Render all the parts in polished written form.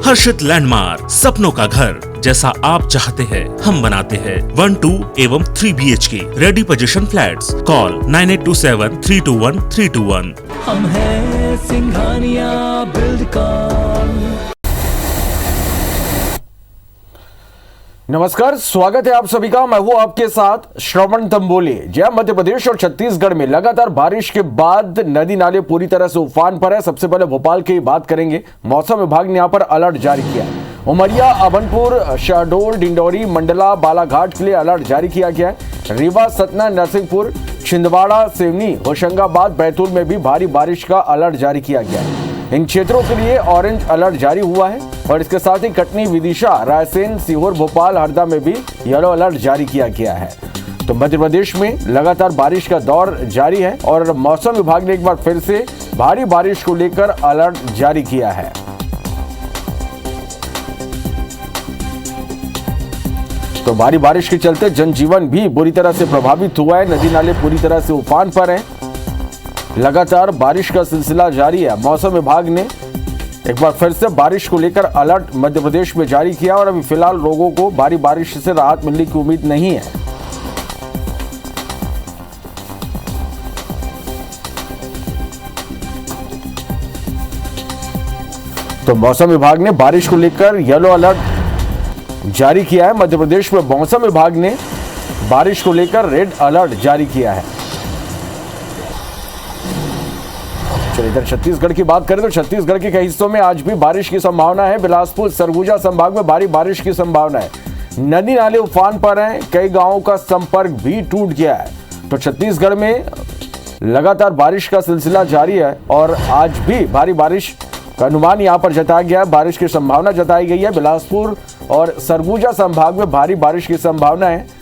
हर्षित landmark, सपनों का घर जैसा आप चाहते हैं हम बनाते हैं। 1, 2 एवं 3 BHK ready position flats. Call 9827321321। हम हैं सिंघानिया बिल्डकॉन। नमस्कार, स्वागत है आप सभी का। मैं हूं आपके साथ श्रवण तंबोली। जय मध्य प्रदेश और छत्तीसगढ़ में लगातार बारिश के बाद नदी नाले पूरी तरह से उफान पर है। सबसे पहले भोपाल की बात करेंगे। मौसम विभाग ने यहां पर अलर्ट जारी किया है। उमरिया, अभनपुर, शहडोल, डिंडौरी, मंडला, बालाघाट के लिए अलर्ट जारी किया गया है। रीवा, सतना, नरसिंहपुर, छिंदवाड़ा, सिवनी, होशंगाबाद, बैतूल में भी भारी बारिश का अलर्ट जारी किया गया है। इन क्षेत्रों के लिए ऑरेंज अलर्ट जारी हुआ है और इसके साथ ही कटनी, विदिशा, रायसेन, सीहोर, भोपाल, हरदा में भी येलो अलर्ट जारी किया गया है। तो मध्य प्रदेश में लगातार बारिश का दौर जारी है और मौसम विभाग ने एक बार फिर से भारी बारिश को लेकर अलर्ट जारी किया है। तो भारी बारिश के चलते जनजीवन भी बुरी तरह से प्रभावित हुआ है। नदी नाले पूरी तरह से उफान पर हैं। लगातार बारिश का सिलसिला जारी है। मौसम विभाग ने एक बार फिर से बारिश को लेकर अलर्ट मध्य प्रदेश में जारी किया और अभी फिलहाल लोगों को भारी बारिश से राहत मिलने की उम्मीद नहीं है। तो मौसम विभाग ने बारिश को लेकर येलो अलर्ट जारी किया है। मध्य प्रदेश में मौसम विभाग ने बारिश को लेकर रेड अलर्ट जारी किया है। इधर छत्तीसगढ़ की बात करें तो छत्तीसगढ़ के कई हिस्सों में आज भी बारिश की संभावना है। बिलासपुर, सरगुजा संभाग में भारी बारिश की संभावना है। नदी नाले उफान पर हैं। कई गांवों का संपर्क भी टूट गया है। तो छत्तीसगढ़ में लगातार बारिश का सिलसिला जारी है और आज भी भारी बारिश का अनुमान यहां पर जताया गया है। बारिश की संभावना जताई गई है। बिलासपुर और सरगुजा संभाग में भारी बारिश की संभावना है।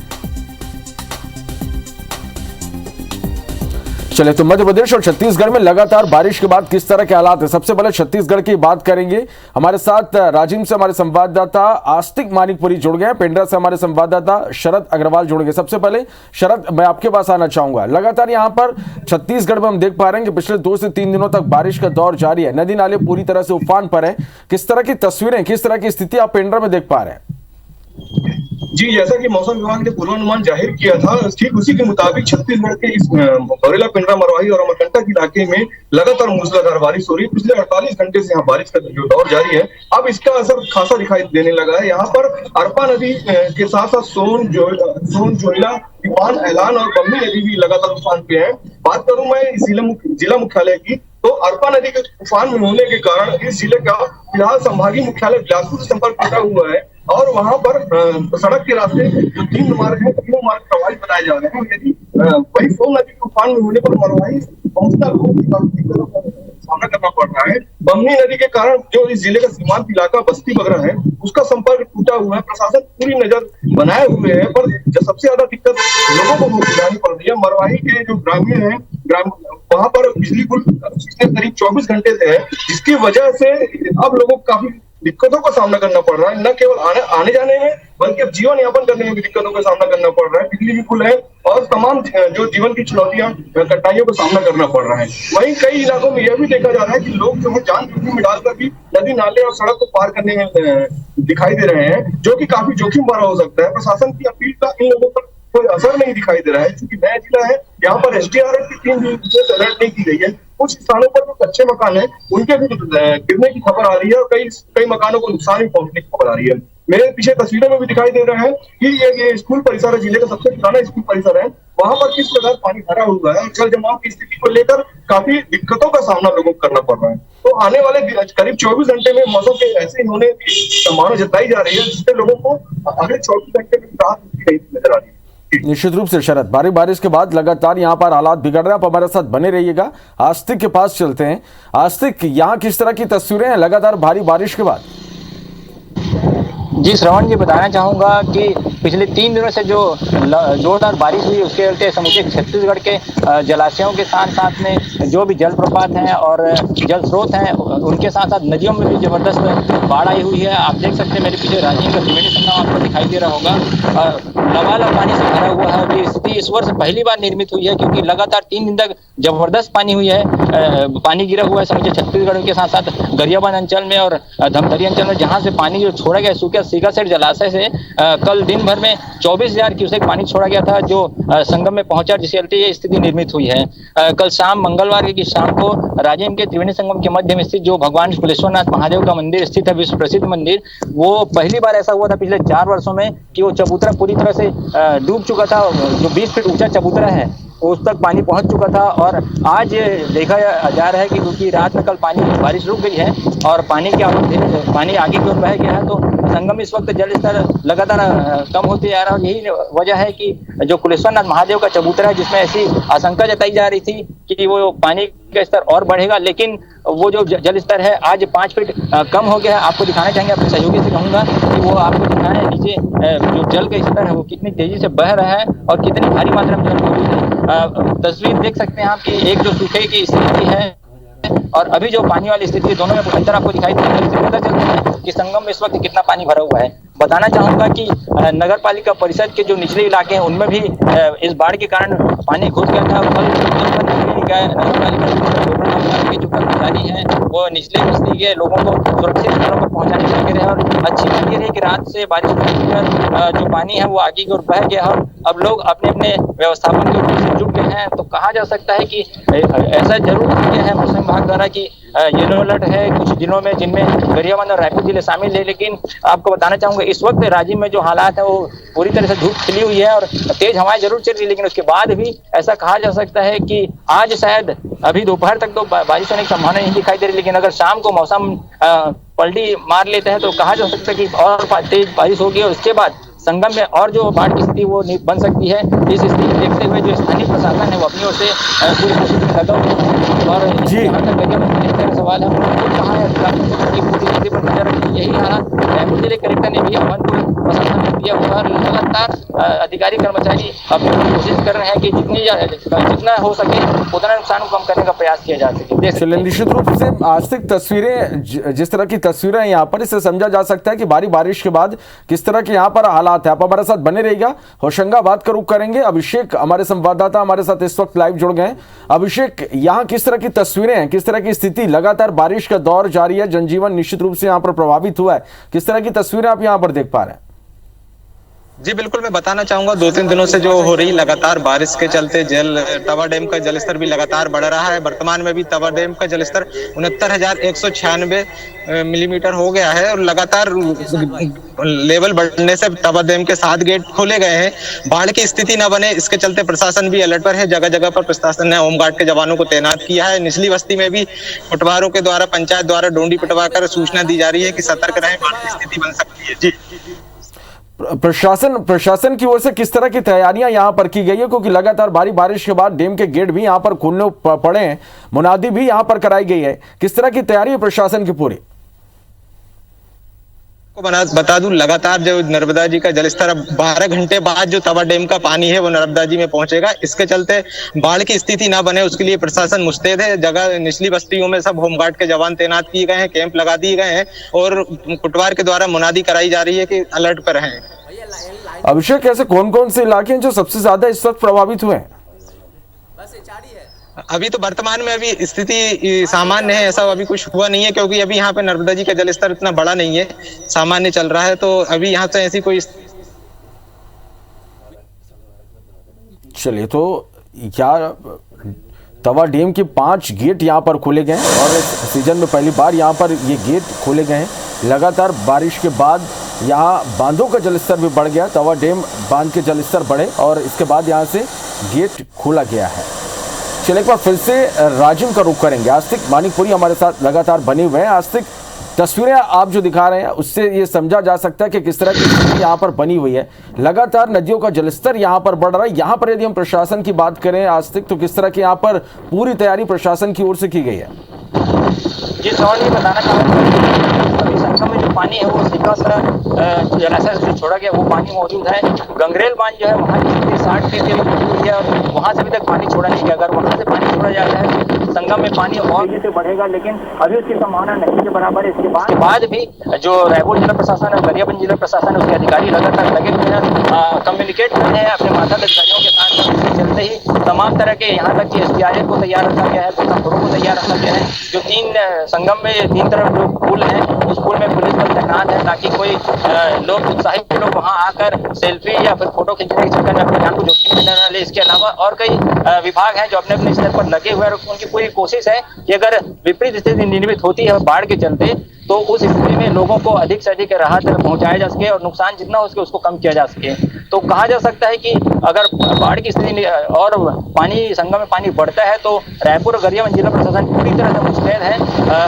चले तो मध्य प्रदेश और छत्तीसगढ़ में लगातार बारिश के बाद किस तरह के हालात है, सबसे पहले छत्तीसगढ़ की बात करेंगे। हमारे साथ राजिम से हमारे संवाददाता आस्तिक मानिकपुरी जुड़ गए हैं। पेंड्रा से हमारे संवाददाता शरद अग्रवाल जुड़ गए। सबसे पहले शरद, मैं आपके पास आना चाहूंगा। लगातार यहां पर छत्तीसगढ़ में हम देख पा रहे हैं कि पिछले 2 से 3 दिनों तक बारिश का दौर जारी है। नदी नाले पूरी तरह से उफान पर है। किस तरह की तस्वीरें, किस तरह की स्थिति आप पेंड्रा में देख पा रहे हैं? जी, जैसा कि मौसम विभाग ने पूर्वानुमान जाहिर किया था, ठीक उसी के मुताबिक छत्तीसगढ़ के इस बरेला, पेंड्रा, मरवाही और अमरकंटक इलाके में लगातार मूसलाधार बारिश हो रही है। पिछले 48 घंटे से यहाँ बारिश का जो दौर जारी है, अब इसका असर खासा दिखाई देने लगा है। यहाँ पर अरपा नदी के साथ साथ सोन, जोइला, दीवान, ऐलान और बम्मी नदी भी लगातार उफान पे है। बात करूं मैं जिला मुख्यालय की, तो अरपा नदी के उफान में होने के कारण इस जिले का फिलहाल संभागीय मुख्यालय बिलासपुर से संपर्क टूटा हुआ है और वहां पर सड़क के रास्ते जो 3 मार्ग है, तीनों मार्ग प्रभावित बताए जा रहे हैं। यदि वही सोन नदी के उफान में होने पर मरवाही पहुंचना लोगों को काफी दिक्कतों का सामना करना पड़ रहा है। बमनी नदी के कारण जो इस जिले का सीमांत इलाका बस्ती बगरा है, उसका संपर्क टूटा हुआ है। प्रशासन पूरी नजर बनाए हुए है, पर सबसे ज्यादा दिक्कत लोगों को उठानी पड़ रही है। मरवाही के जो ग्रामीण है, वहां पर बिजली गुल पिछले करीब 24 घंटे से है, जिसकी वजह से अब लोगों को काफी दिक्कतों का सामना करना पड़ रहा है। न केवल आने जाने में, बल्कि अब जीवन यापन करने में भी दिक्कतों का सामना करना पड़ रहा है। बिजली भी गुल है और तमाम जो जीवन की चुनौतियां, कठिनाइयों का सामना करना पड़ रहा है। वहीं कई इलाकों में यह भी देखा जा रहा है कि लोग जो है जान जोखिम में डालकर भी नदी नाले और सड़क को पार करने में दिखाई दे रहे हैं, जो कि काफी जोखिम भरा हो सकता है। प्रशासन की अपील का इन लोगों पर कोई असर नहीं दिखाई दे रहा है। क्योंकि नया जिला है, यहाँ पर SDRF की टीम भी अलर्ट नहीं की गई है। कुछ स्थानों पर जो कच्चे मकान है, उनके भी गिरने की खबर आ रही है और कई मकानों को नुकसान भी पहुंचने की खबर आ रही है। मेरे पीछे तस्वीरों में भी दिखाई दे रहा है कि ये स्कूल परिसर है, जिले का सबसे पुराना स्कूल परिसर है। वहां पर किस प्रकार पानी भरा हुआ है और जल जमाव की स्थिति को लेकर काफी दिक्कतों का सामना लोगों को करना पड़ रहा है। तो आने वाले करीब 24 घंटे में मौसम के ऐसे ही होने की संभावना जताई जा रही है, जिससे लोगों को अगले 24 घंटे में राहत नजर आ रही है। निश्चित रूप से शरद, भारी बारिश के बाद लगातार यहाँ पर हालात बिगड़ रहे हैं। आप हमारे साथ बने रहिएगा। आस्तिक के पास चलते हैं। आस्तिक, यहाँ किस तरह की तस्वीरें हैं लगातार भारी बारिश के बाद? जी श्रवण जी, बताना चाहूंगा कि पिछले 3 दिनों से जो जोरदार बारिश हुई उसके चलते समूचे छत्तीसगढ़ के जलाशयों के साथ साथ में जो भी जलप्रपात हैं और जल स्रोत हैं उनके साथ साथ नदियों में भी जबरदस्त बाढ़ आई हुई है। आप देख सकते हैं मेरे पीछे राजीव का त्रिवेणी संगम आपको दिखाई दे रहा होगा, लबालब पानी से भरा हुआ है। ये स्थिति इस वर्ष पहली बार निर्मित हुई है क्योंकि लगातार 3 दिन तक जबरदस्त पानी हुई है, पानी गिरा हुआ है समझे छत्तीसगढ़ के साथ साथ गरियाबंद अंचल में और धमतरी अंचल में, जहां से पानी जो छोड़ा गया सूखा सीकासेठ जलाशय से कल दिन भर में 24,000 क्यूसेक पानी छोड़ा गया था जो संगम में पहुंचा, जिसके चलते ये स्थिति निर्मित हुई है। कल शाम मंगलवार की शाम को राजिम के त्रिवेणी संगम के मध्य में स्थित जो भगवान कुलेश्वरनाथ महादेव का मंदिर स्थित है, विश्व प्रसिद्ध मंदिर, वो पहली बार ऐसा हुआ था पिछले 4 वर्षों में कि वो चबूतरा पूरी तरह से डूब चुका था। जो 20 फीट ऊंचा चबूतरा है उस तक पानी पहुंच चुका था और आज देखा जा रहा है कि क्योंकि रात में कल बारिश रुक गई है और पानी की आवक पानी आगे की ओर बह गया है, तो संगम इस वक्त जल स्तर लगातार कम होते जा रहा है। और यही वजह है कि जो कुलेश्वरनाथ महादेव का चबूतरा है जिसमें ऐसी आशंका जताई जा रही थी कि वो पानी का स्तर और बढ़ेगा, लेकिन वो जो जल स्तर है आज 5 फीट कम हो गया है। आपको दिखाना चाहेंगे, अपने सहयोगी से कहूंगा कि वो आपको दिखाएं नीचे जो जल का स्तर है वो कितनी तेजी से बह रहा है और कितनी भारी मात्रा में जल मौजूद है। तस्वीर देख सकते हैं आप कि एक जो सूखे की स्थिति है और अभी जो पानी वाली स्थिति है, दोनों में अंतर आपको दिखाई देता है। इससे पता चलता है कि संगम में इस वक्त कितना पानी भरा हुआ है। बताना चाहूंगा कि नगर पालिका परिषद के जो निचले इलाके हैं उनमें भी इस बाढ़ के कारण पानी घुस गया था। नगर पालिका के जो कर्मचारी हैं वो निचले बस्ती के लोगों को सुरक्षित स्थानों पर पहुंचाने में लगे रहे और अच्छी बात यह है कि रात से बारिश होकर जो पानी है वो आगे की ओर बह गया और अब लोग अपने अपने व्यवस्थापन के रूप से जुट गए हैं। तो कहा जा सकता है कि ऐसा जरूर किया है मौसम विभाग द्वारा कि येलो अलर्ट है कुछ जिलों में जिनमें गरियाबंद और रायपुर जिले शामिल है, लेकिन आपको बताना चाहूंगा इस वक्त राज्य में जो हालात है वो पूरी तरह से धूप खिली हुई है और तेज हवाएं जरूर चल रही है, लेकिन उसके बाद भी ऐसा कहा जा सकता है कि आज शायद अभी दोपहर तक तो बारिश होने की संभावना नहीं दिखाई दे रही, लेकिन अगर शाम को मौसम पलटी मार लेते हैं तो कहा जा सकता है कि और तेज बारिश होगी और उसके बाद संगम में और जो बाढ़ की स्थिति वो बन सकती है। इस स्थिति को देखते हुए जो स्थानीय प्रशासन है वो अपनी ओर से पूरी कोशिश में लगा हुआ है और जहाँ तक गरियाबंद सवाल है कहाँ है पूरी स्थिति पर नजर रखी। यही हालात रायपुर जिले कलेक्टर ने भी अवंतपुर प्रशासन ने दिया हुआ है। लगातार अधिकारी कर्मचारी अपनी कोशिश कर रहे हैं कि जितना हो सके उतना नुकसान को कम करने का प्रयास किया जा सके। निश्चित रूप से आज तक तस्वीरें जिस तरह की तस्वीरें यहाँ पर, इससे समझा जा सकता है कि भारी बारिश के बाद किस तरह के यहाँ पर हालात है। आप हमारे साथ बने रहिएगा, होशंगाबाद का रुख करेंगे। अभिषेक हमारे संवाददाता हमारे साथ इस वक्त लाइव जुड़ गए। अभिषेक, यहाँ किस तरह की तस्वीरें हैं, किस तरह की स्थिति, लगातार बारिश का दौर जारी है, जनजीवन निश्चित रूप से यहाँ पर प्रभावित हुआ है, किस तरह की तस्वीरें आप यहाँ पर देख पा रहे हैं? जी बिल्कुल, मैं बताना चाहूंगा 2-3 दिनों से जो हो रही लगातार बारिश के चलते तवा डैम का जलस्तर भी लगातार बढ़ रहा है। वर्तमान में भी तवा डैम का जलस्तर 69,196 मिलीमीटर हो गया है और लगातार लेवल बढ़ने से तवा डैम के 7 गेट खोले गए हैं। बाढ़ की स्थिति न बने इसके चलते प्रशासन भी अलर्ट पर है। जगह जगह पर प्रशासन ने होमगार्ड के जवानों को तैनात किया है। निचली बस्ती में भी पटवारों के द्वारा पंचायत द्वारा डोंडी पिटवा कर सूचना दी जा रही है कि सतर्क रहें, बाढ़ की स्थिति बन सकती है। जी, प्रशासन की ओर से किस तरह की तैयारियां यहां पर की गई है, क्योंकि लगातार भारी बारिश के बाद डैम के गेट भी यहां पर खुलने पड़े हैं, मुनादी भी यहां पर कराई गई है, किस तरह की तैयारी है प्रशासन की पूरी? बता दूं, लगातार जो नर्मदा जी का जलस्तर अब 12 घंटे बाद जो तवा डैम का पानी है वो नर्मदा जी में पहुंचेगा। इसके चलते बाढ़ की स्थिति ना बने उसके लिए प्रशासन मुस्तैद है। जगह निचली बस्तियों में सब होमगार्ड के जवान तैनात किए गए हैं, कैंप लगा दिए गए हैं और पटवार के द्वारा मुनादी कराई जा रही है कि अलर्ट पर रहें। अभिषेक, ऐसे कौन कौन से इलाके हैं जो सबसे ज्यादा इस वक्त प्रभावित हुए हैं? अभी तो वर्तमान में अभी स्थिति सामान्य है, ऐसा अभी कुछ हुआ नहीं है क्योंकि अभी यहाँ पे नर्मदा जी का जलस्तर इतना बड़ा नहीं है, सामान्य चल रहा है। तो अभी यहाँ से ऐसी कोई चलिए, तो यार तवा डैम के 5 गेट यहाँ पर खोले गए हैं और सीजन में पहली बार यहाँ पर ये गेट खोले गए हैं। लगातार बारिश के बाद यहाँ बांधों का जलस्तर भी बढ़ गया, तवा डैम बांध के जलस्तर बढ़े और इसके बाद यहाँ से गेट खोला गया है। चलिए एक बार फिर से राजिम का रुख करेंगे। आस्तिक मानिकपुरी हमारे साथ लगातार बने हुए हैं। आस्तिक, तस्वीरें आप जो दिखा रहे हैं उससे ये समझा जा सकता है कि किस तरह की स्थिति यहाँ पर बनी हुई है। लगातार नदियों का जलस्तर यहाँ पर बढ़ रहा है। यहाँ पर यदि हम प्रशासन की बात करें आस्तिक, तो किस तरह की यहाँ पर पूरी तैयारी प्रशासन की ओर से की गई है? जी, सवाल ये बताना चाहूँगा अभी संगम में जो पानी पानी है वो सीधा सा जलाशय से छोड़ा गया वो पानी मौजूद है। गंगरेल बांध जो है वहाँ की स्थिति 60% मौजूद है और वहाँ से अभी तक पानी छोड़ा नहीं गया। अगर वहाँ से पानी छोड़ा जाता है तो संगम में पानी और तेजी से बढ़ेगा, लेकिन अभी उसकी संभावना नहीं के बराबर है। इसके बाद भी जो रायपुर जिला प्रशासन है, गरियाबंद जिला प्रशासन है, उसके अधिकारी लगातार लगे हुए हैं, कम्युनिकेट कर रहे हैं अपने मातहत अधिकारियों के साथ। इसके चलते ही तमाम तरह के यहाँ तक कि SDRF को तैयार रखा गया है, गोताखोरों को तैयार रखा गया है। जो 3 संगम में 3 तरफ जो पुल है उस पुल में पुलिस बल तैनात है ताकि कोई लोग उत्साहित लोग वहां आकर सेल्फी या फिर फोटो खींचने के चक्कर में अपने जान को जोखिम में न डाले। इसके अलावा और कई विभाग हैं जो अपने अपने स्तर पर लगे हुए हैं और उनकी पूरी कोशिश है कि अगर विपरीत स्थिति निर्मित होती है बाढ़ के चलते तो उस स्थिति में लोगों को अधिक से अधिक राहत पहुंचाया जा सके और नुकसान जितना हो सके उसको कम किया जा सके। तो कहा जा सकता है कि अगर बाढ़ की स्थिति और पानी संगम में पानी बढ़ता है तो रायपुर और गरियाबंद जिला प्रशासन पूरी तरह से मुस्तैद है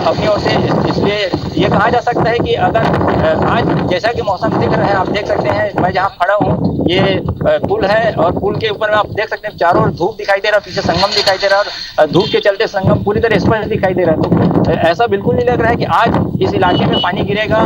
अपनी ओर से। इसलिए ये कहा जा सकता है कि अगर आज जैसा कि मौसम दिख रहा है, आप देख सकते हैं मैं जहाँ खड़ा हूँ ये पुल है और पुल के ऊपर में आप देख सकते हैं चारों ओर धूप दिखाई दे रहा है, पीछे संगम दिखाई दे रहा है और धूप के चलते संगम पूरी तरह स्पष्ट दिखाई दे रहा है। तो ऐसा बिल्कुल नहीं लग रहा है कि आज इस इलाके में पानी गिरेगा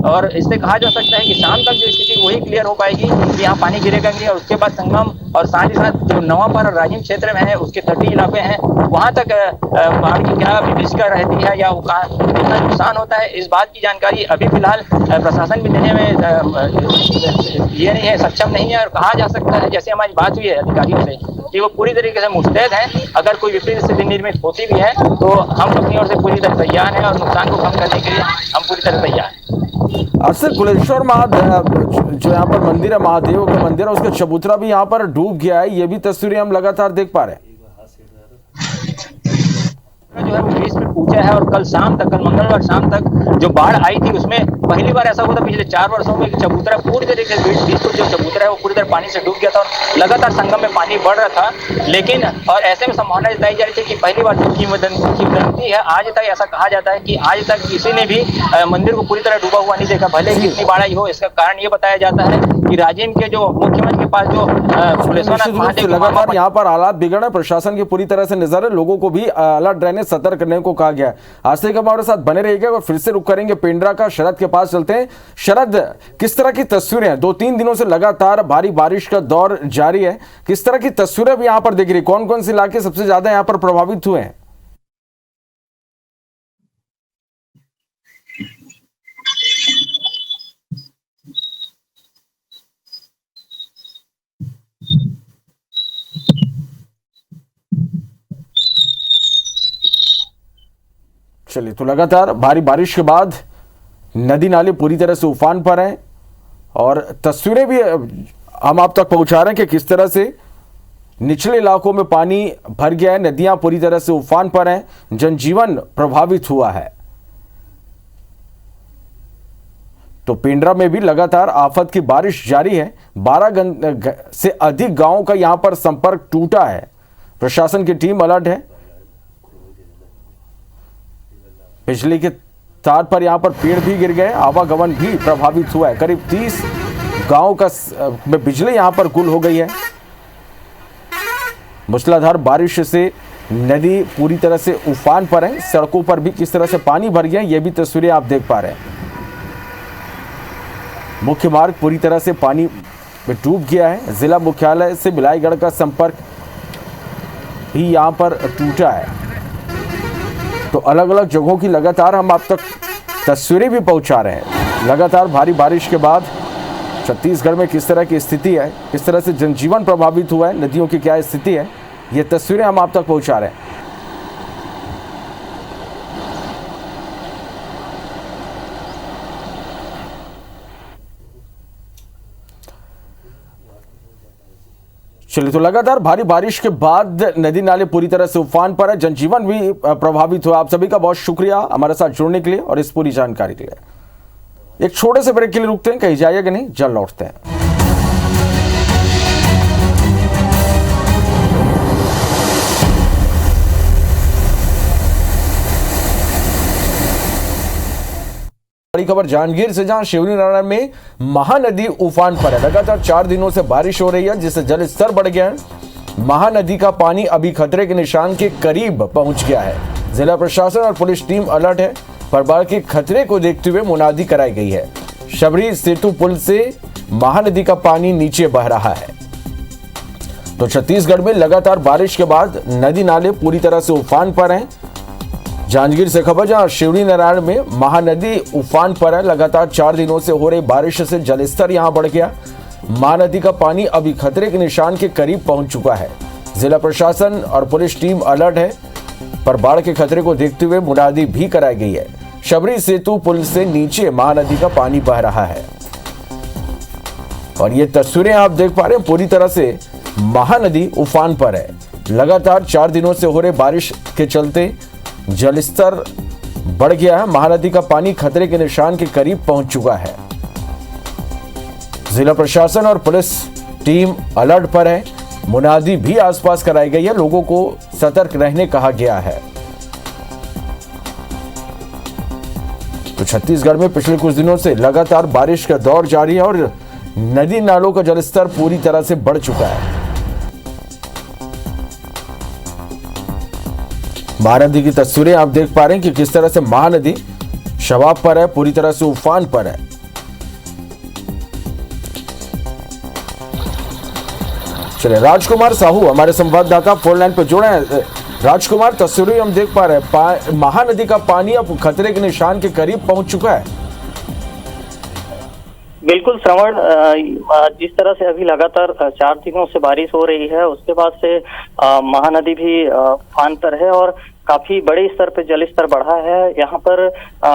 और इससे कहा जा सकता है कि शाम तक जो स्थिति वही क्लियर हो पाएगी कि यहाँ पानी गिरेगा नहीं और उसके बाद संगम और साथ ही साथ जो नवापार और राजिम क्षेत्र में है उसके तटीय इलाके हैं वहां तक बाढ़ की क्या विभीषिका रहती है या कितना नुकसान होता है इस बात की जानकारी अभी फिलहाल प्रशासन भी देने में ये नहीं है, सक्षम नहीं है। और कहा जा सकता है जैसे हमारी बात हुई है अधिकारियों से कि वो पूरी तरीके से मुस्तैद हैं। अगर कोई विपरीत स्थिति निर्मित होती भी है तो हम अपनी ओर से पूरी तरह तैयार हैं और नुकसान को कम करने के लिए हम पूरी तरह तैयार हैं। अक्सर कुलेश्वर महादेव जो यहाँ पर मंदिर है, महादेव का मंदिर है, उसका चबूतरा भी यहाँ पर डूब गया है। ये भी तस्वीरें हम लगातार देख पा रहे हैं। जो है वो 20 फीट ऊंचा है और कल मंगलवार शाम तक जो बाढ़ आई थी उसमें पहली बार ऐसा हुआ था पिछले 4 वर्षों में चबूतरा पूरी तरीके से 20 फुट जो चबूतरा है वो पूरी तरह पानी से डूब गया था और लगातार संगम में पानी बढ़ रहा था। लेकिन और ऐसे में संभावना जताई जा रही थी कि पहली बार जो किंवदंती है आज तक ऐसा कहा जाता है कि आज तक किसी ने भी मंदिर को पूरी तरह डूबा हुआ नहीं देखा, भले ही कितनी बाढ़ आई हो। इसका कारण ये बताया जाता है कि राजिम के जो मुख्यमंत्री के पास जो लगातार यहाँ पर हालात बिगड़ रहे, प्रशासन की पूरी तरह से नजर है, लोगों को भी अलर्ट रहने सतर्क रहने को कहा गया है। आज से हमारे साथ बने रहिएगा और फिर से रुक करेंगे पेंड्रा का शरद के पास चलते हैं। शरद, किस तरह की तस्वीरें हैं? 2-3 दिनों से लगातार भारी बारिश का दौर जारी है, किस तरह की तस्वीरें भी यहाँ पर दिख रही? कौन कौन से इलाके सबसे ज्यादा यहाँ पर प्रभावित हुए हैं? चलिए, तो लगातार भारी बारिश के बाद नदी नाले पूरी तरह से उफान पर हैं और तस्वीरें भी हम आप तक पहुंचा रहे हैं कि किस तरह से निचले इलाकों में पानी भर गया है, नदियां पूरी तरह से उफान पर हैं, जनजीवन प्रभावित हुआ है। तो पेंड्रा में भी लगातार आफत की बारिश जारी है। 12 से अधिक गांवों का यहां पर संपर्क टूटा है। प्रशासन की टीम अलर्ट है। बिजली के तार पर यहां पर पेड़ भी गिर गए, आवागमन भी प्रभावित हुआ है। करीब 30 गांवों का में बिजली यहां पर गुल हो गई है। मूसलाधार बारिश से नदी पूरी तरह से उफान पर है। सड़कों पर भी किस तरह से पानी भर गया, ये भी तस्वीरें आप देख पा रहे हैं। मुख्य मार्ग पूरी तरह से पानी में डूब गया है। जिला मुख्यालय से बिलाईगढ़ का संपर्क भी यहां पर टूटा है। तो अलग अलग जगहों की लगातार हम आप तक तस्वीरें भी पहुंचा रहे हैं। लगातार भारी बारिश के बाद छत्तीसगढ़ में किस तरह की स्थिति है, किस तरह से जनजीवन प्रभावित हुआ है, नदियों की क्या स्थिति है, ये तस्वीरें हम आप तक पहुंचा रहे हैं। चलिए, तो लगातार भारी बारिश के बाद नदी नाले पूरी तरह से उफान पर है, जनजीवन भी प्रभावित हुआ। आप सभी का बहुत शुक्रिया हमारे साथ जुड़ने के लिए और इस पूरी जानकारी के लिए। एक छोटे से ब्रेक के लिए रुकते हैं, कहीं जाइएगा नहीं, जल्द लौटते हैं। बड़ी खबर जांजगीर से, जहां शिवरीनारायण में महानदी उफान पर है। लगातार 4 दिनों से बारिश हो रही है जिससे जल स्तर बढ़ गया है। महानदी का पानी अभी खतरे के निशान के करीब पहुंच गया है। जिला प्रशासन और पुलिस टीम अलर्ट है। पर बाढ़ के खतरे को देखते हुए मुनादी कराई गई है। शबरी सेतु पुल से महानदी का पानी नीचे बह रहा है। तो छत्तीसगढ़ में लगातार बारिश के बाद नदी नाले पूरी तरह से उफान पर हैं। जांजगीर से खबर, जहां शिवरी नारायण में महानदी उफान पर है। लगातार 4 दिनों से हो रही बारिश से जलस्तर यहां बढ़ गया। महानदी का पानी अभी खतरे के निशान के करीब पहुंच चुका है। जिला प्रशासन और पुलिस टीम अलर्ट है, पर बाढ़ के खतरे को देखते हुए मुनादी भी कराई गई है। शबरी सेतु पुल से नीचे महानदी का पानी बह रहा है और ये तस्वीरें आप देख पा रहे हैं, पूरी तरह से महानदी उफान पर है। लगातार 4 दिनों से हो रहे बारिश के चलते जलस्तर बढ़ गया है। महानदी का पानी खतरे के निशान के करीब पहुंच चुका है। जिला प्रशासन और पुलिस टीम अलर्ट पर है। मुनादी भी आसपास कराई गई है। लोगों को सतर्क रहने कहा गया है। तो छत्तीसगढ़ में पिछले कुछ दिनों से लगातार बारिश का दौर जारी है और नदी नालों का जलस्तर पूरी तरह से बढ़ चुका है। महानदी की तस्वीरें आप देख पा रहे हैं कि किस तरह से महानदी शबाब पर है, पूरी तरह से उफान पर है। चलिए, राजकुमार साहू हमारे संवाददाता फोन लाइन पर जुड़े हैं। राजकुमार, तस्वीरें हम देख पा रहे हैं, महानदी का पानी अब खतरे के निशान के करीब पहुंच चुका है। बिल्कुल श्रवण, जिस तरह से अभी लगातार 4 दिनों से बारिश हो रही है, उसके बाद से महानदी भी उफान पर है और काफी बड़े स्तर पे जलस्तर बढ़ा है। यहाँ पर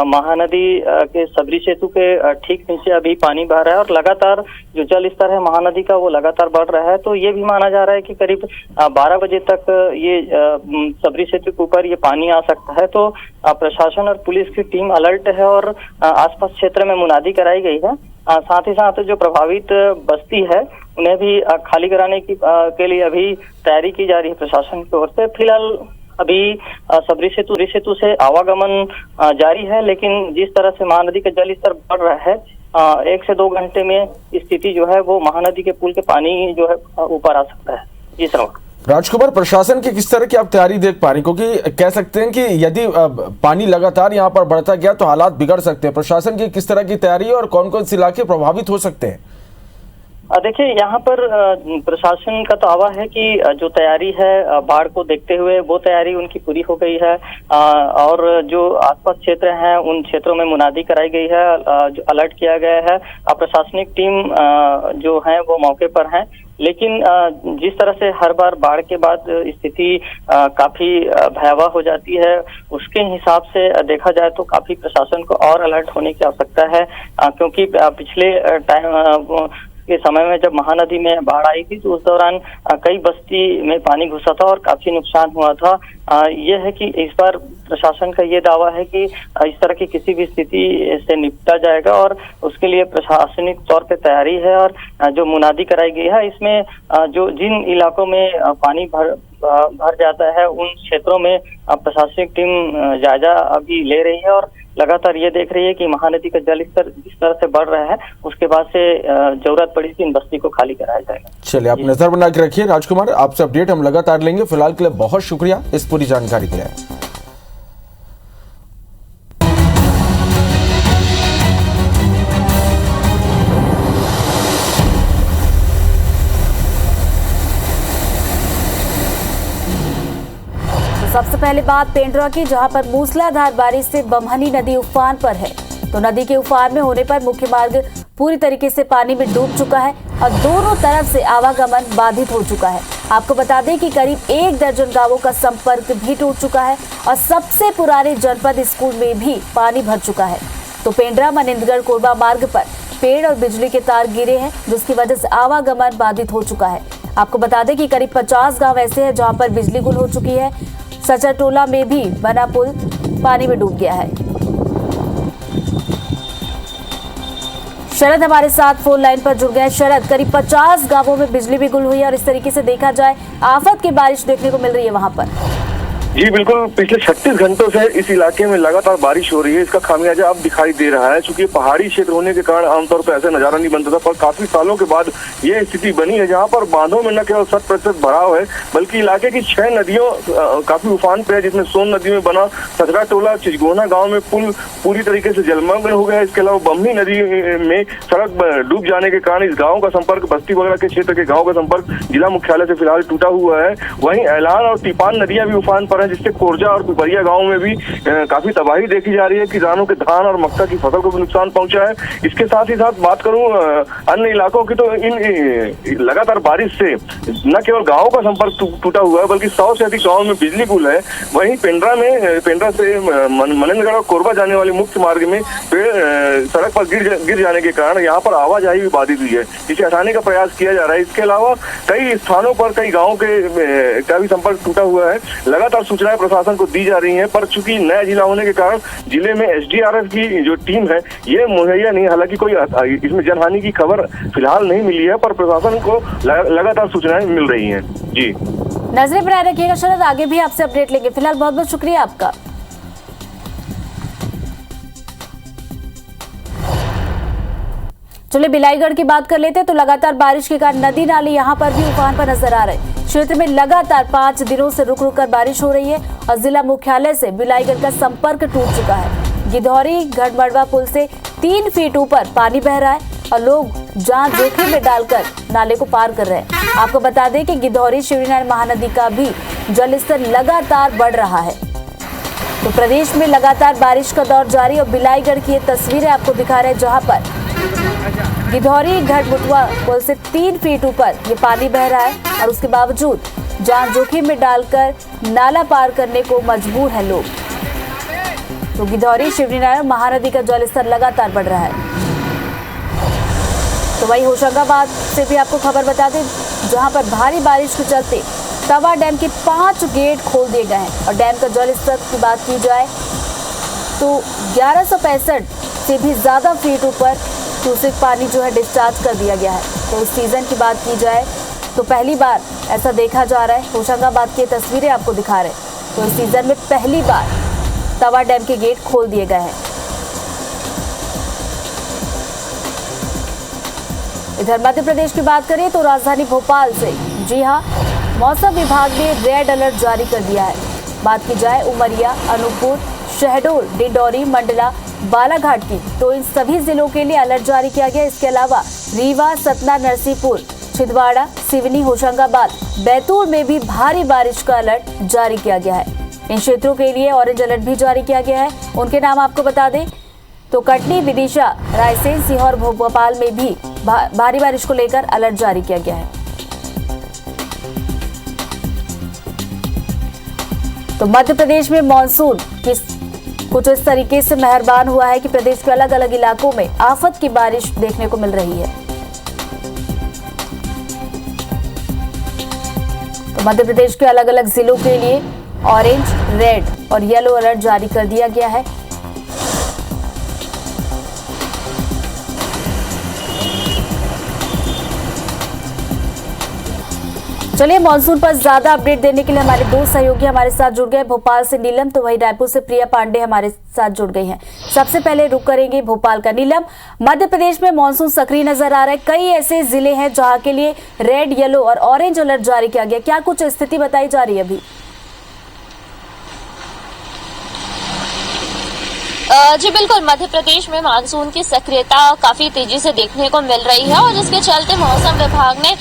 महानदी के शबरी सेतु के ठीक नीचे अभी पानी बह रहा है और लगातार जो जल स्तर है महानदी का वो लगातार बढ़ रहा है। तो ये भी माना जा रहा है कि करीब 12 बजे तक ये शबरी सेतु के ऊपर ये पानी आ सकता है। तो प्रशासन और पुलिस की टीम अलर्ट है और आसपास क्षेत्र में मुनादी कराई गई है। साथ ही साथ जो प्रभावित बस्ती है उन्हें भी खाली कराने के लिए अभी तैयारी की जा रही है प्रशासन की ओर से। फिलहाल अभी शबरी सेतु से आवागमन जारी है, लेकिन जिस तरह से महानदी का जल स्तर बढ़ रहा है, 1 से 2 घंटे में स्थिति जो है वो महानदी के पुल के पानी जो है ऊपर आ सकता है। जी सर। राजकुमार, प्रशासन की किस तरह की आप तैयारी देख पा रहे हैं, क्योंकि कह सकते हैं कि यदि पानी लगातार यहाँ पर बढ़ता गया तो हालात बिगड़ सकते हैं। प्रशासन की किस तरह की तैयारी है और कौन कौन से इलाके प्रभावित हो सकते हैं? देखिए, यहाँ पर प्रशासन का दावा है कि जो तैयारी है बाढ़ को देखते हुए वो तैयारी उनकी पूरी हो गई है और जो आसपास क्षेत्र हैं उन क्षेत्रों में मुनादी कराई गई है, जो अलर्ट किया गया है। प्रशासनिक टीम जो है वो मौके पर है, लेकिन जिस तरह से हर बार बाढ़ के बाद स्थिति काफी भयावह हो जाती है, उसके हिसाब से देखा जाए तो काफी प्रशासन को और अलर्ट होने की आवश्यकता है, क्योंकि पिछले टाइम के समय में जब महानदी में बाढ़ आई थी तो उस दौरान कई बस्ती में पानी घुसा था और काफी नुकसान हुआ था। यह है कि इस बार प्रशासन का ये दावा है कि इस तरह की किसी भी स्थिति से निपटा जाएगा और उसके लिए प्रशासनिक तौर पे तैयारी है। और जो मुनादी कराई गई है, इसमें जो जिन इलाकों में पानी भर जाता है उन क्षेत्रों में प्रशासनिक टीम जायजा अभी ले रही है और लगातार ये देख रही है कि महानदी का जल स्तर जिस तरह से बढ़ रहा है उसके बाद से जरूरत पड़ी थी इन बस्ती को खाली कराया जाएगा। चलिए, आप नजर बना के रखिए। राजकुमार, आपसे अपडेट हम लगातार लेंगे। फिलहाल के लिए बहुत शुक्रिया इस पूरी जानकारी के लिए। सबसे पहले बात पेंड्रा की, जहां पर मूसलाधार बारिश से बमहनी नदी उफान पर है। तो नदी के उफान में होने पर मुख्य मार्ग पूरी तरीके से पानी में डूब चुका है और दोनों तरफ से आवागमन बाधित हो चुका है। आपको बता दें कि करीब 1 दर्जन गांवों का संपर्क भी टूट चुका है और सबसे पुराने जनपद स्कूल में भी पानी भर चुका है। तो पेंड्रा मनिंदगढ़ कोरबा मार्ग पर पेड़ और बिजली के तार गिरे हैं, जिसकी वजह से आवागमन बाधित हो चुका है। आपको बता दें कि करीब 50 गाँव ऐसे हैं जहाँ पर बिजली गुल हो चुकी है। सचरटोला में भी बना पुल पानी में डूब गया है। शरद हमारे साथ फोन लाइन पर जुड़ गए। शरद, करीब 50 गांवों में बिजली भी गुल हुई है और इस तरीके से देखा जाए आफत की बारिश देखने को मिल रही है वहां पर। जी बिल्कुल, पिछले 36 घंटों से इस इलाके में लगातार बारिश हो रही है। इसका खामियाजा अब दिखाई दे रहा है। चूंकि पहाड़ी क्षेत्र होने के कारण आमतौर पर ऐसा नजारा नहीं बनता था, पर काफी सालों के बाद ये स्थिति बनी है, जहां पर बांधों में न केवल 100% भराव है, बल्कि इलाके की 6 नदियों काफी उफान पे है, जिसमें सोन नदी में बना सदरा टोला चिचगोना गाँव में पुल पूरी तरीके से जलमग्न हो गया है। इसके अलावा बमनी नदी में सड़क डूब जाने के कारण इस गाँव का संपर्क, बस्ती वगैरह के क्षेत्र के गाँव का संपर्क जिला मुख्यालय से फिलहाल टूटा हुआ है। वहीं ऐलान और टीपान नदियां भी उफान पर है, जिससे कोरजा और पिपरिया गांव में भी काफी तबाही देखी जा रही है। किसानों के धान और मक्का की फसल को भी नुकसान पहुंचा है। इसके साथ ही साथ बात करूं अन्य इलाकों की, तो इन लगातार बारिश से न केवल गांवों का संपर्क टूटा हुआ है, बल्कि 100 से अधिक गाँव में बिजली गुल है। वहीं पेंड्रा से मनेंद्रगढ़ और कोरबा जाने वाले मुख्य मार्ग में पेड़ सड़क पर गिर जाने के कारण यहाँ पर आवाजाही भी बाधित हुई है, जिसे हटाने का प्रयास किया जा रहा है। इसके अलावा कई स्थानों पर कई गाँव का भी संपर्क टूटा हुआ है। लगातार सूचनाएं प्रशासन को दी जा रही हैं, पर चूंकि नया जिला होने के कारण जिले में एसडीआरएफ की जो टीम है ये मुहैया नहीं। हालांकि कोई इसमें जनहानि की खबर फिलहाल नहीं मिली है, पर प्रशासन को लगातार सूचनाएं मिल रही हैं। जी नजरें बनाए रखिएगा शरद, आगे भी आपसे अपडेट लेंगे। फिलहाल बहुत बहुत शुक्रिया आपका। चलिए बिलाईगढ़ की बात कर लेते हैं। तो लगातार बारिश के कारण नदी नाले यहां पर भी उफान पर नजर आ रहे हैं। क्षेत्र में लगातार 5 दिनों से रुक रुक कर बारिश हो रही है और जिला मुख्यालय से बिलाईगढ़ का संपर्क टूट चुका है। गिधौरी घड़मड़वा पुल से 3 फीट ऊपर पानी बह रहा है और लोग जान जोखिम में डालकर नाले को पार कर रहे हैं। आपको बता दें कि गिधौरी शिवनारायण महानदी का भी जलस्तर लगातार बढ़ रहा है। तो प्रदेश में लगातार बारिश का दौर जारी और बिलाईगढ़ की ये तस्वीरें आपको दिखा रहे हैं, जहां पर गिधौरी घड़मुटवा पुल से 3 फीट ऊपर ये पानी बह रहा है और उसके बावजूद जान जोखिम में डालकर नाला पार करने को मजबूर हैं लोग। तो गिधौरी शिवनारायण महानदी का जलस्तर लगातार बढ़ रहा है। तो वही होशंगाबाद से भी आपको खबर बता दें, जहां पर भारी बारिश के चलते तवा डैम के 5 गेट खोल दिए गए हैं और डैम का जलस्तर की बात की जाए तो 1165 से भी ज्यादा फीट ऊपर क्यूसेक पानी जो है डिस्चार्ज कर दिया गया है। तो इस सीजन की बात की जाए तो पहली बार ऐसा देखा जा रहा है। होशंगाबाद की तस्वीरें आपको दिखा रहे हैं। तो इस सीजन में पहली बार तवा डैम के गेट खोल दिए गए हैं। इधर मध्य प्रदेश की बात करें तो राजधानी भोपाल से, जी हां, मौसम विभाग ने रेड अलर्ट जारी कर दिया है। बात की जाए उमरिया, अनूपपुर, शहडोल, डिंडौरी, मंडला, बालाघाट की, तो इन सभी जिलों के लिए अलर्ट जारी किया गया। इसके अलावा रीवा, सतना, नरसिंहपुर, छिंदवाड़ा, सिवनी, होशंगाबाद, बैतूल में भी भारी बारिश का अलर्ट जारी किया गया है। इन क्षेत्रों के लिए ऑरेंज अलर्ट भी जारी किया गया है। उनके नाम आपको बता दें तो कटनी, विदिशा, रायसेन, सीहोर, भोपाल में भी भारी बारिश को लेकर अलर्ट जारी किया गया है। तो मध्य प्रदेश में मानसून कुछ इस तरीके से मेहरबान हुआ है कि प्रदेश के अलग अलग इलाकों में आफत की बारिश देखने को मिल रही है। तो मध्य प्रदेश के अलग अलग जिलों के लिए ऑरेंज, रेड और येलो अलर्ट जारी कर दिया गया है। चलिए मॉनसून पर ज्यादा अपडेट देने के लिए हमारे 2 सहयोगी हमारे साथ जुड़ गए। भोपाल से नीलम, तो वही रायपुर से प्रिया पांडे हमारे साथ जुड़ गई हैं। सबसे पहले रुक करेंगे भोपाल का। नीलम, मध्य प्रदेश में मॉनसून सक्रिय नजर आ रहा है। कई ऐसे जिले हैं जहां के लिए रेड, येलो और ऑरेंज अलर्ट जारी किया गया। क्या कुछ स्थिति बताई जा रही है अभी? जी बिल्कुल, मध्य प्रदेश में मानसून की सक्रियता काफी तेजी से देखने को मिल रही है और जिसके चलते मौसम विभाग ने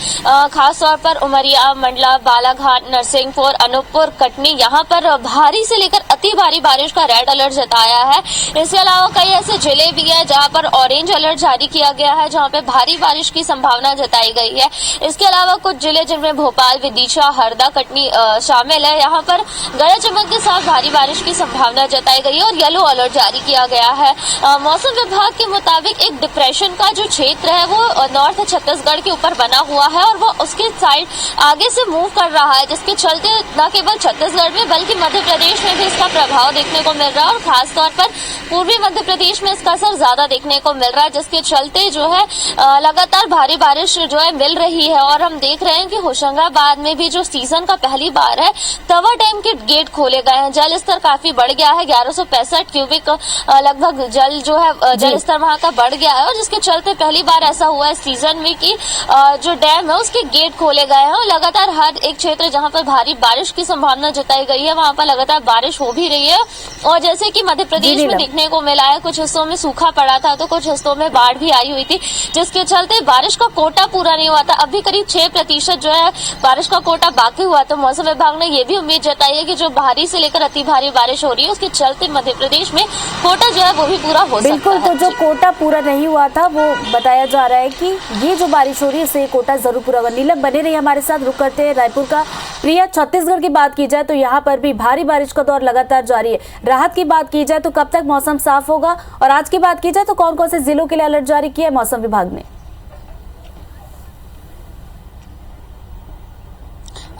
खास तौर पर उमरिया, मंडला, बालाघाट, नरसिंहपुर, अनूपपुर, कटनी, यहाँ पर भारी से लेकर अति भारी बारिश का रेड अलर्ट जताया है। इसके अलावा कई ऐसे जिले भी है जहाँ पर ऑरेंज अलर्ट जारी किया गया है, जहाँ पे भारी बारिश की संभावना जताई गई है। इसके अलावा कुछ जिले जिनमें भोपाल, विदिशा, हरदा, कटनी शामिल है, यहाँ पर गरज चमक के साथ भारी बारिश की संभावना जताई गई है और येलो अलर्ट जारी किया गया है। मौसम विभाग के मुताबिक एक डिप्रेशन का जो क्षेत्र है वो नॉर्थ छत्तीसगढ़ के ऊपर बना हुआ है और वो उसके साइड आगे से मूव कर रहा है, जिसके चलते न केवल छत्तीसगढ़ में बल्कि मध्य प्रदेश में भी इसका प्रभाव देखने को मिल रहा है और खासतौर पर पूर्वी मध्य प्रदेश में इसका असर ज्यादा देखने को मिल रहा है, जिसके चलते जो है लगातार भारी बारिश जो है मिल रही है। और हम देख रहे हैं कि होशंगाबाद में भी जो सीजन का पहली बार है तवा डैम के गेट खोले गए हैं। जल स्तर काफी बढ़ गया है, 1165 क्यूबिक लगभग जल जो है जल स्तर वहां का बढ़ गया है और जिसके चलते पहली बार ऐसा हुआ है सीजन में कि जो डैम है उसके गेट खोले गए हैं और लगातार हर एक क्षेत्र जहां पर भारी बारिश की संभावना जताई गई है वहां पर लगातार बारिश हो भी रही है। और जैसे कि मध्य प्रदेश में देखने को मिला है, कुछ हिस्सों में सूखा पड़ा था तो कुछ हिस्सों में बाढ़ भी आई हुई थी, जिसके चलते बारिश का कोटा पूरा नहीं हुआ था। अभी करीब 6% जो है बारिश का कोटा बाकी हुआ। तो मौसम विभाग ने ये भी उम्मीद जताई है कि जो भारी से लेकर अति भारी बारिश हो रही है उसके चलते मध्य प्रदेश में कोटा जो है वो भी पूरा हो सकता है। बिल्कुल, तो जो कोटा पूरा नहीं हुआ था वो बताया जा रहा है कि ये जो बारिश हो रही है इससे कोटा जरूर पूरा होगा। नीलम बने रही हमारे साथ, रुक करते हैं रायपुर का। प्रिया, छत्तीसगढ़ की बात की जाए तो यहाँ पर भी भारी बारिश का दौर लगातार जारी है। राहत की बात की जाए तो कब तक मौसम साफ होगा और आज की बात की जाए तो कौन कौन से जिलों के लिए अलर्ट जारी किया है मौसम विभाग ने?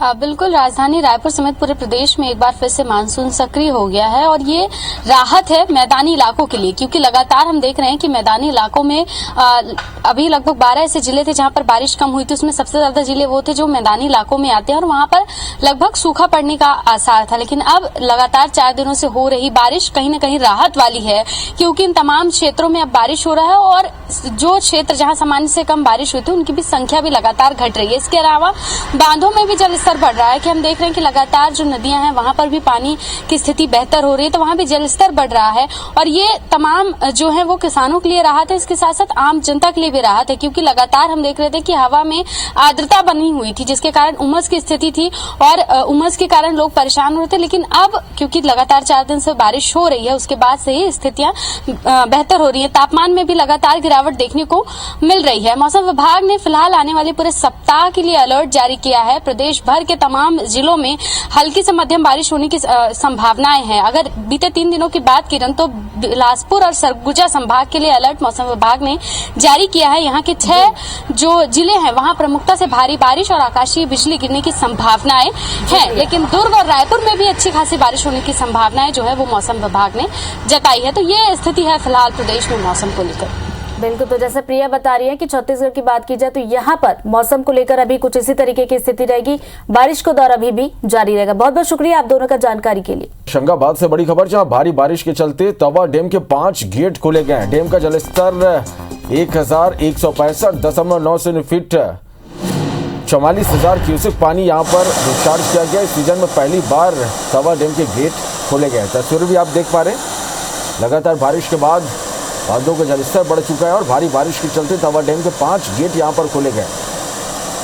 बिल्कुल, राजधानी रायपुर समेत पूरे प्रदेश में एक बार फिर से मानसून सक्रिय हो गया है और ये राहत है मैदानी इलाकों के लिए, क्योंकि लगातार हम देख रहे हैं कि मैदानी इलाकों में अभी लगभग 12 ऐसे जिले थे जहां पर बारिश कम हुई थी। उसमें सबसे ज्यादा जिले वो थे जो मैदानी इलाकों में आते हैं और वहां पर लगभग सूखा पड़ने का आसार था। लेकिन अब लगातार 4 दिनों से हो रही बारिश कहीं न कहीं राहत वाली है, क्योंकि इन तमाम क्षेत्रों में अब बारिश हो रहा है और जो क्षेत्र जहां सामान्य से कम बारिश हुई थी उनकी भी संख्या भी लगातार घट रही है। इसके अलावा बांधों में भी जल बढ़ रहा है कि हम देख रहे हैं कि लगातार जो नदियां हैं वहां पर भी पानी की स्थिति बेहतर हो रही है, तो वहां भी जल स्तर बढ़ रहा है और ये तमाम जो है वो किसानों के लिए राहत है। इसके साथ साथ आम जनता के लिए भी राहत है, क्योंकि लगातार हम देख रहे थे कि हवा में आर्द्रता बनी हुई थी जिसके कारण उमस की स्थिति थी और उमस के कारण लोग परेशान हो रहे थे। लेकिन अब क्योंकि लगातार 4 दिन से बारिश हो रही है उसके बाद से ही स्थितियां बेहतर हो रही है। तापमान में भी लगातार गिरावट देखने को मिल रही है। मौसम विभाग ने फिलहाल आने वाले पूरे सप्ताह के लिए अलर्ट जारी किया है। प्रदेश भर के तमाम जिलों में हल्की से मध्यम बारिश होने की संभावनाएं हैं। अगर बीते 3 दिनों की बात करें तो बिलासपुर और सरगुजा संभाग के लिए अलर्ट मौसम विभाग ने जारी किया है। यहाँ के 6 जो जिले हैं वहां प्रमुखता से भारी बारिश और आकाशीय बिजली गिरने की संभावनाएं हैं, लेकिन दुर्ग और रायपुर में भी अच्छी खासी बारिश होने की संभावनाएं जो है वो मौसम विभाग ने जताई है। तो ये स्थिति है फिलहाल प्रदेश में मौसम को लेकर। बिल्कुल, तो जैसे प्रिया बता रही है कि छत्तीसगढ़ की बात की जाए तो यहाँ पर मौसम को लेकर अभी कुछ इसी तरीके की स्थिति रहेगी, बारिश का दौर अभी भी जारी रहेगा। बहुत बहुत शुक्रिया आप दोनों का जानकारी के लिए। होशंगाबाद से बड़ी खबर, जहां भारी बारिश के चलते तवा डैम के 5 गेट खोले गए हैं। डैम का जलस्तर 1165.9 फीट 44,000 क्यूसेक पानी यहाँ पर डिस्चार्ज किया गया। इस सीजन में पहली बार तवा डैम के गेट खोले गए। तस्वीर भी आप देख पा रहे हैं, लगातार बारिश के बाद बांधों का जलस्तर बढ़ चुका है और भारी बारिश के चलते तवा डैम के 5 गेट यहाँ पर खोले गए।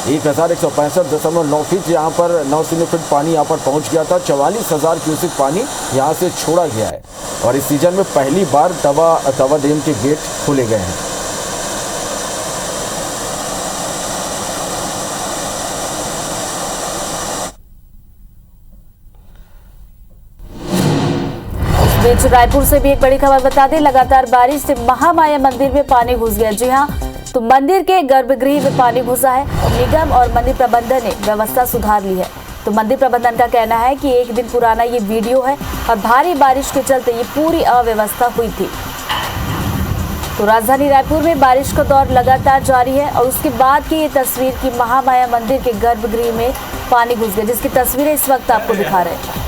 1165.9 फीट यहाँ पर 9 फीट पानी यहाँ पर पहुँच गया था। 44,000 क्यूसेक पानी यहाँ से छोड़ा गया है और इस सीजन में पहली बार तवा डैम के गेट खोले गए हैं। बीच रायपुर से भी एक बड़ी खबर बता दें, लगातार बारिश से महामाया मंदिर में पानी घुस गया। जी हां, तो मंदिर के गर्भगृह में पानी घुसा है और निगम और मंदिर प्रबंधन ने व्यवस्था सुधार ली है। तो मंदिर प्रबंधन का कहना है कि 1 दिन पुराना ये वीडियो है और भारी बारिश के चलते ये पूरी अव्यवस्था हुई थी। तो राजधानी रायपुर में बारिश का दौर लगातार जारी है और उसके बाद की ये तस्वीर की महामाया मंदिर के गर्भगृह में पानी घुस गया, जिसकी तस्वीरें इस वक्त आपको दिखा रहे हैं।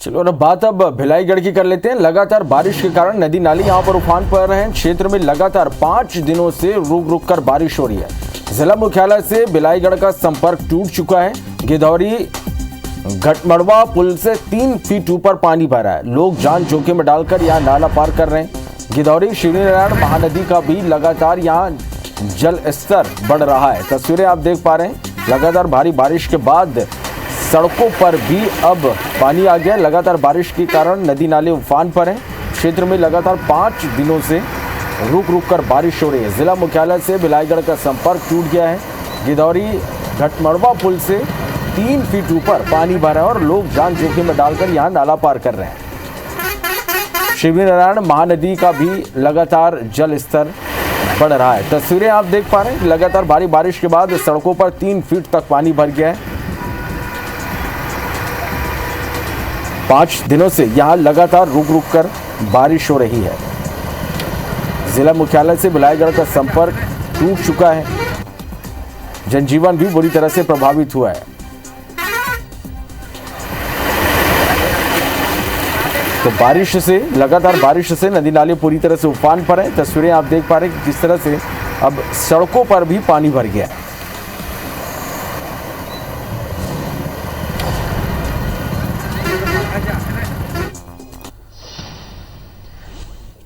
चलो ना बात अब भिलाईगढ़ की कर लेते हैं। लगातार बारिश के कारण नदी नाले यहाँ पर उफान पर रहे हैं। क्षेत्र में लगातार 5 दिनों से रुक कर बारिश हो रही है। जिला मुख्यालय से भिलाईगढ़ का संपर्क टूट चुका है। गिधौरी घटमड़वा पुल से 3 फीट ऊपर पानी भरा है। लोग जान जोखिम में डालकर यहाँ नाला पार कर रहे हैं। गिधौरी शिवनारायण महानदी का भी लगातार यहाँ जल स्तर बढ़ रहा है। तस्वीरें आप देख पा रहे हैं, लगातार भारी बारिश के बाद सड़कों पर भी अब पानी आ गया। लगातार बारिश के कारण नदी नाले उफान पर हैं। क्षेत्र में लगातार 5 दिनों से रुक रुक कर बारिश हो रही है। जिला मुख्यालय से बिलाईगढ़ का संपर्क टूट गया है। गिदौरी घटमड़वा पुल से 3 फीट ऊपर पानी भरा है और लोग जान जोखिम में डालकर यहां नाला पार कर रहे हैं। शिवनारायण महानदी का भी लगातार जल स्तर बढ़ रहा है। तस्वीरें आप देख पा रहे हैं, लगातार भारी बारिश के बाद सड़कों पर 3 फीट तक पानी भर गया है। 5 दिनों से यहां लगातार रुक रुक कर बारिश हो रही है। जिला मुख्यालय से बिलाईगढ़ का संपर्क टूट चुका है। जनजीवन भी बुरी तरह से प्रभावित हुआ है। तो लगातार बारिश से नदी नाले पूरी तरह से उफान पर है। तस्वीरें आप देख पा रहे हैं कि किस तरह से अब सड़कों पर भी पानी भर गया है।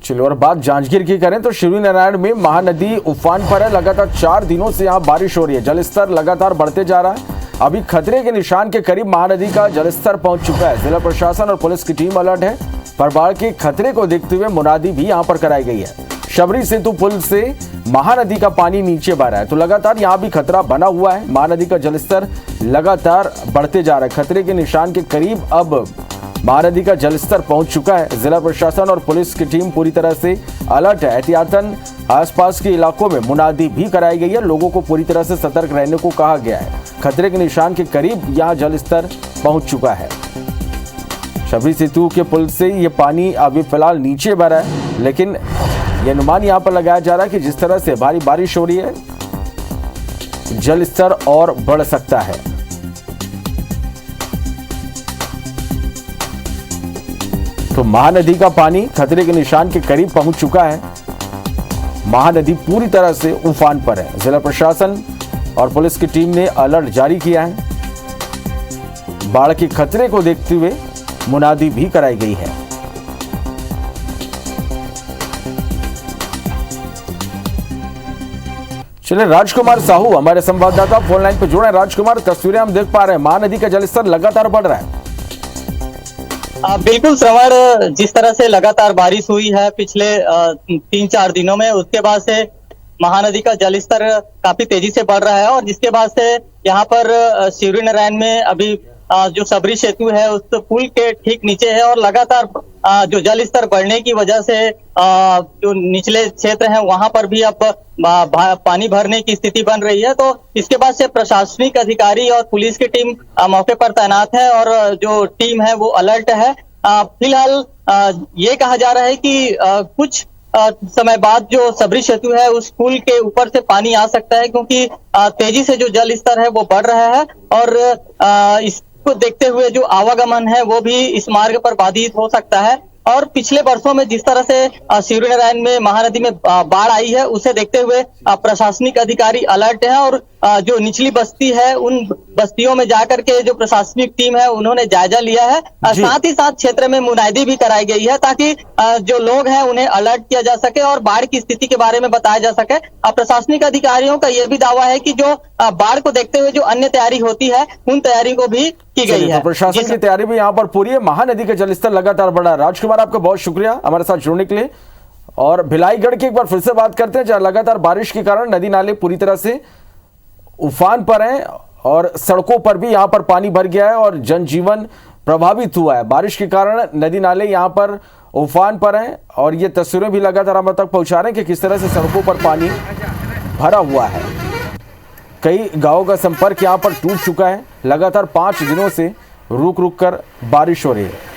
चलो, और बात जांजगीर की करें तो शिवनारायण में महानदी उफान पर है। लगातार 4 दिनों से यहां बारिश हो रही है। जलस्तर लगातार बढ़ते जा रहा है। अभी खतरे के निशान के करीब महानदी का जलस्तर पहुंच चुका है। जिला प्रशासन और पुलिस की टीम अलर्ट है। पर बाढ़ के खतरे को देखते हुए मुनादी भी यहां पर कराई गई है। शबरी सेतु पुल से महानदी का पानी नीचे बह रहा है, तो लगातार यहां भी खतरा बना हुआ है। महानदी का जलस्तर लगातार बढ़ते जा रहा है। खतरे के निशान के करीब अब महानदी का जलस्तर पहुंच चुका है। जिला प्रशासन और पुलिस की टीम पूरी तरह से अलर्ट है। एहतियातन आसपास के इलाकों में मुनादी भी कराई गई है। लोगों को पूरी तरह से सतर्क रहने को कहा गया है। खतरे के निशान के करीब यहां जलस्तर पहुंच चुका है। शबरी सेतु के पुल से ये पानी अभी फिलहाल नीचे बह रहा है, लेकिन यह अनुमान यहां पर लगाया जा रहा है कि जिस तरह से भारी बारिश हो रही है, जलस्तर और बढ़ सकता है। तो महानदी का पानी खतरे के निशान के करीब पहुंच चुका है। महानदी पूरी तरह से उफान पर है। जिला प्रशासन और पुलिस की टीम ने अलर्ट जारी किया है। बाढ़ के खतरे को देखते हुए मुनादी भी कराई गई है। चलिए, राजकुमार साहू हमारे संवाददाता फोन लाइन पर जुड़े हैं। राजकुमार, तस्वीरें हम देख पा रहे हैं, महानदी का जलस्तर लगातार बढ़ रहा है। बिल्कुल श्रवण, जिस तरह से लगातार बारिश हुई है पिछले 3-4 दिनों में, उसके बाद से महानदी का जलस्तर काफी तेजी से बढ़ रहा है। और जिसके बाद से यहाँ पर शिवनारायण में अभी जो शबरी सेतु है उस पुल के ठीक नीचे है, और लगातार जो जल स्तर बढ़ने की वजह से जो निचले क्षेत्र हैं वहां पर भी अब पानी भरने की स्थिति बन रही है। तो इसके बाद से प्रशासनिक अधिकारी और पुलिस की टीम मौके पर तैनात है और जो टीम है वो अलर्ट है। फिलहाल ये कहा जा रहा है कि कुछ समय बाद जो शबरी सेतु है उस पुल के ऊपर से पानी आ सकता है, क्योंकि तेजी से जो जल स्तर है वो बढ़ रहा है और इसको देखते हुए जो आवागमन है वो भी इस मार्ग पर बाधित हो सकता है। और पिछले वर्षों में जिस तरह से शिवनारायण में महानदी में बाढ़ आई है उसे देखते हुए प्रशासनिक अधिकारी अलर्ट है और जो निचली बस्ती है उन बस्तियों में जाकर के जो प्रशासनिक टीम है उन्होंने जायजा लिया है। साथ ही साथ क्षेत्र में मुनादी भी कराई गई है ताकि जो लोग हैं उन्हें अलर्ट किया जा सके और बाढ़ की स्थिति के बारे में बताया जा सके। प्रशासनिक अधिकारियों का यह भी दावा है कि जो बाढ़ को देखते हुए जो अन्य तैयारी होती है उन तैयारी को भी की गई है। प्रशासन की तैयारी भी यहाँ पर पूरी है। महानदी का जलस्तर लगातार बढ़ा है। राजकुमार, आपका बहुत शुक्रिया हमारे साथ जुड़ने के लिए। और भिलाईगढ़ की एक बार फिर से बात करते हैं, जहां लगातार बारिश के कारण नदी नाले पूरी तरह से उफान पर हैं और सड़कों पर भी यहां पर पानी भर गया है और जनजीवन प्रभावित हुआ है। बारिश के कारण नदी नाले यहां पर उफान पर हैं और ये तस्वीरें भी लगातार हम तक पहुंचा रहे हैं कि किस तरह से सड़कों पर पानी भरा हुआ है। कई गांवों का संपर्क यहां पर टूट चुका है। लगातार 5 दिनों से रुक रुक कर बारिश हो रही है।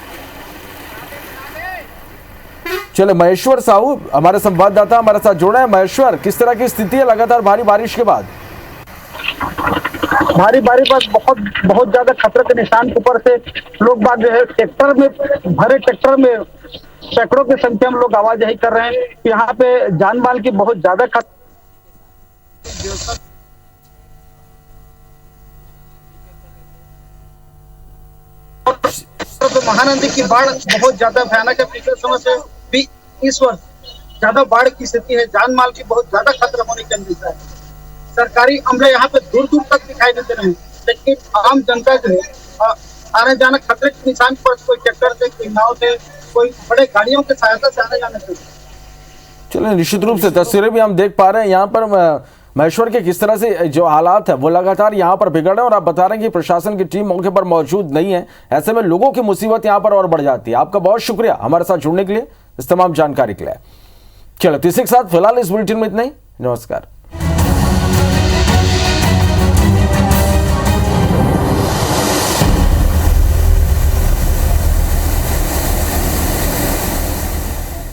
चले, महेश्वर साहू हमारे संवाददाता हमारे साथ जुड़े हैं। महेश्वर, किस तरह की स्थिति है लगातार भारी बारिश के बाद? भारी बारिश पर बहुत ज्यादा खतरे के निशान के ऊपर से लोग बात जो है ट्रैक्टर में भरे ट्रैक्टर में सैकड़ों की संख्या में लोग आवाजाही कर रहे हैं। यहाँ पे जान माल की बहुत ज्यादा तो महानदी की बाढ़ बहुत ज्यादा भयानक है। पिछले समय से भी इस वर्ष ज्यादा बाढ़ की स्थिति है। जान माल की बहुत ज्यादा खतरा होने की अंदेशा है। सरकारी अमले यहाँ पे दूर दूर तक दिखाई देते रहे, लेकिन आम जनता जो है आने जाने खतरे के निशान पर, कोई ट्रैक्टर से, कोई नाव से, कोई बड़े गाड़ियों की सहायता से आने जाने चाहिए। चलिए, निश्चित रूप से तस्वीरें भी हम देख पा रहे हैं यहाँ पर महेश्वर के किस तरह से जो हालात है वो लगातार यहाँ पर बिगड़ रहे हैं और आप बता रहे हैं कि प्रशासन की टीम मौके पर मौजूद नहीं है। ऐसे में लोगों की मुसीबत यहाँ पर और बढ़ जाती है। आपका बहुत शुक्रिया हमारे साथ जुड़ने के लिए, इस तमाम जानकारी के लिए। चलो, इसी के साथ फिलहाल इस बुलेटिन में इतना ही। नमस्कार।